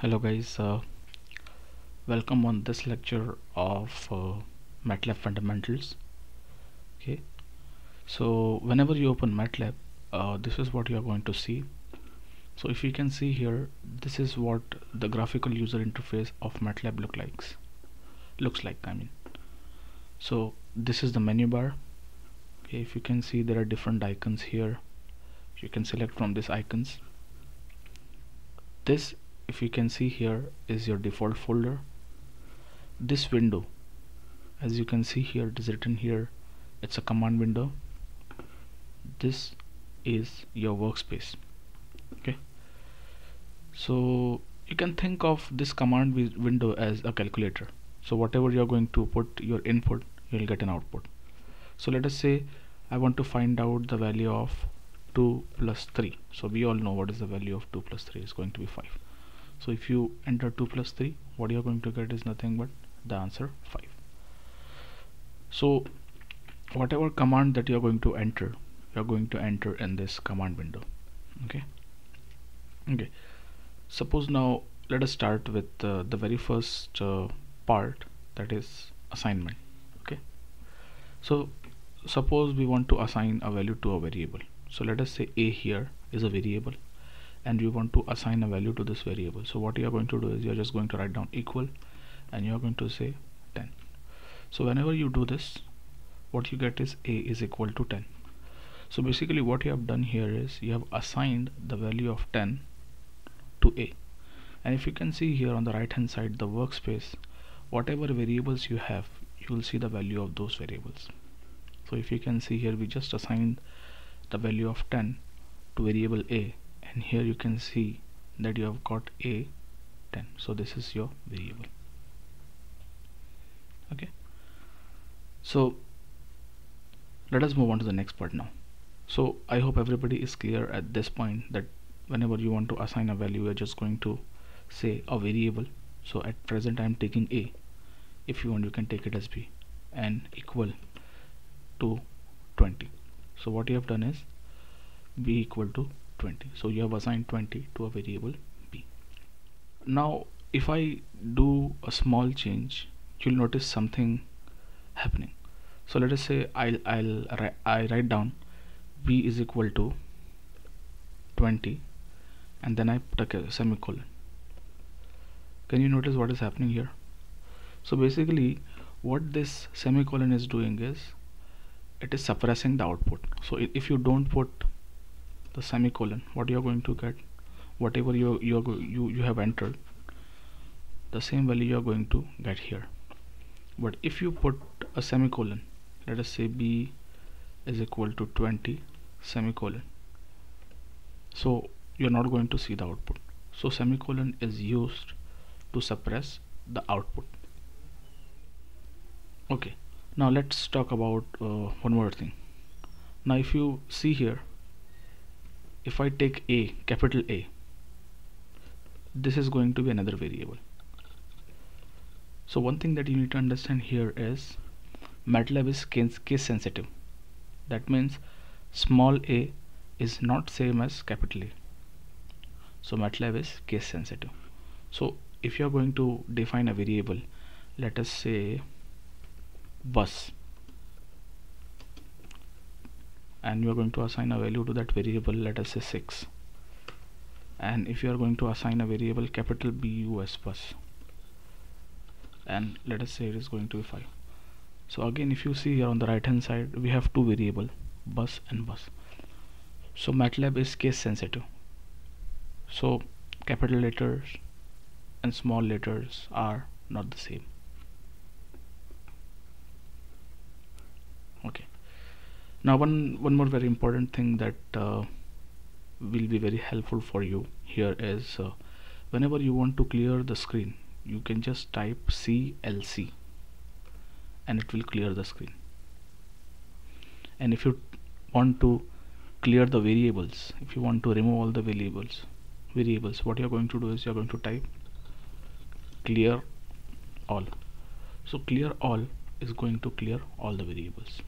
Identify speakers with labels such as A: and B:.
A: Hello guys, welcome on this lecture of Matlab fundamentals. Okay, so whenever you open Matlab, this is what you are going to see. So if you can see here, this is what the graphical user interface of Matlab looks like. So this is the menu bar. Okay, if you can see, there are different icons here. You can select from these icons. This, if you can see here, is your default folder. This window, as you can see here, it is written here, it's a command window. This is your workspace. Okay, so you can think of this command window as a calculator. So whatever you're going to put your input, you'll get an output. So let us say I want to find out the value of 2 plus 3. So we all know what is the value of 2 plus 3 is going to be 5. So if you enter 2 plus 3, what you're going to get is nothing but the answer 5. So whatever command that you're going to enter in this command window. Okay, suppose now let us start with the very first part, that is assignment. Okay, so suppose we want to assign a value to a variable. So let us say a here is a variable and we want to assign a value to this variable. So what you are going to do is you're just going to write down equal and you're going to say 10. So whenever you do this, what you get is a is equal to 10. So basically what you have done here is you have assigned the value of 10 to a. And if you can see here on the right hand side, the workspace, whatever variables you have, you will see the value of those variables. So if you can see here, we just assigned the value of 10 to variable a, and here you can see that you have got a 10. So this is your variable. Okay, so let us move on to the next part now. So I hope everybody is clear at this point that whenever you want to assign a value, you're just going to say a variable. So at present I am taking a. If you want, you can take it as b, and equal to 20. So what you have done is b equal to 20. So you have assigned 20 to a variable b. Now if I do a small change, you'll notice something happening. So let us say I write down b is equal to 20 and then I put a semicolon. Can you notice what is happening here? So basically what this semicolon is doing is it is suppressing the output. So if you don't put the semicolon, what you are going to get, whatever you have entered, the same value you are going to get here. But if you put a semicolon, let us say b is equal to 20 semicolon, so you're not going to see the output. So semicolon is used to suppress the output. Okay, now let's talk about one more thing. Now if you see here, if I take a, capital A, this is going to be another variable. So one thing that you need to understand here is Matlab is case sensitive. That means small a is not same as capital A. So Matlab is case sensitive. So if you are going to define a variable, let us say bus, and you are going to assign a value to that variable, let us say 6. And if you are going to assign a variable capital BUS, bus, and let us say it is going to be 5. So again, if you see here on the right hand side, we have two variables, bus and bus. So Matlab is case sensitive. So capital letters and small letters are not the same. Okay, now one more very important thing that will be very helpful for you here is whenever you want to clear the screen, you can just type CLC and it will clear the screen. And if you want to clear the variables, if you want to remove all the variables, what you're going to do is you're going to type clear all. So clear all is going to clear all the variables.